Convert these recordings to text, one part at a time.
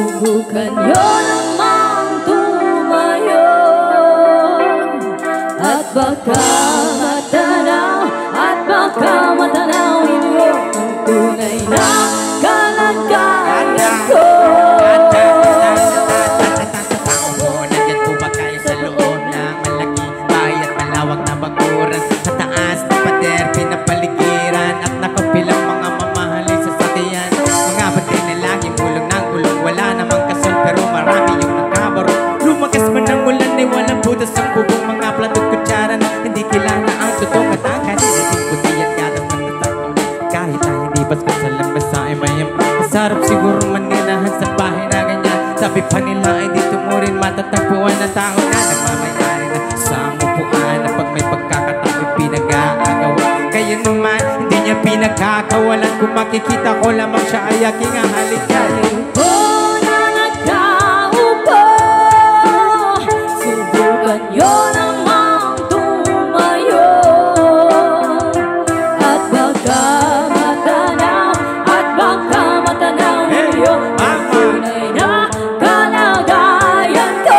Subukan nyo namang tumayo at baka matanaw ninyo ang tunay na kalagayan ko. Tao mo, nandyan po ba kayo sa loob ng malaking bahay at malawak na bakuran? Sa taas na pader, pinapaligiran at nakapilang mga mamahalin sa sakyan. Mga batay na laging gulong ng gulong, wala namang kasol pero marami yung nakabaro. Lumakas man ang ulan ay walang butas ang bubong, mga plato kutsara na hindi kilala ang totoong katangkan. Hindi puti at gadang manatakaw kahit na hindi pasko sa lamesa ay mayam. Masarap siguro manirahan sa bahay na ganyan. Sabi pa nila ay dito mo rin matatagpuan na tao na nagmamayari na sa upuan na pag may pagkakatao'y pinag-aagawa. Kaya naman hindi niya pinagkakawalan, kung makikita ko lamang siya ay aking ahalikan. Subukan nyo namang tumayo at baka matanaw ninyo ang tunay na kalagayan ko.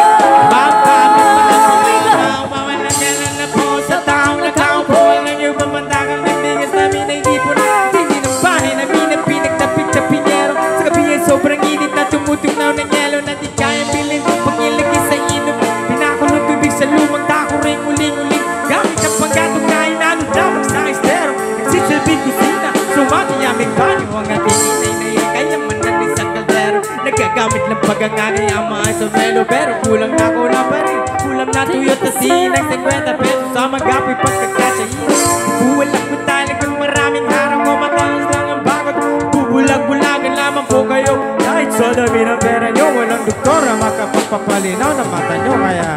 Mawalan ka na po sa taong nakaupo ng iyong pamandagang nagbigas namin ay di po na hindi ng bahay namin ang pinagtapit sa pinyero. Sa gabi ay sobrang init na tumutugnaw ng yelo na di kayang bilhin pag ilagay sa inom. Pinakulong tubig sa lumang dako ring uling-uling gamit ang panggatong na inaludamag sa estero. Nagsisilbing kusina, sumatiyaming banyo ang aking inay na ikayaman na rin sa kaldero. Nagagamit lang pag-angani ang mga somelo pero kulang na pa rin. Kulang na tuyot na sinang 50 pesos sa magapoy pagkakasyahin. Buwalang po talagang maraming harang o matalas lang ang bagot. Bubulag-bulagan lamang po kayo kahit sa dami ng pera nyo. Walang doktora makapagpapalinaw ng mata nyo kaya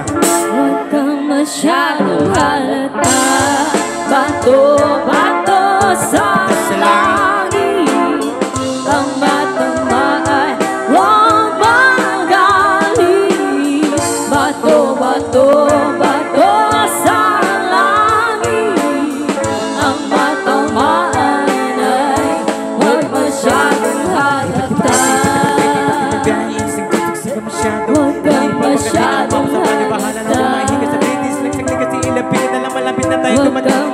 Huwag kang masyadong halata, bato-bato sa langit. Ang matamaan, huwag magaling. Bato-bato sa langit. Ang matamaan ay huwag masyadong halata. Huwag kang masyadong halata. bahala na bumahiga sa kritis. Nagsagli kasi ilapit na lang malapit na tayo Huwag kang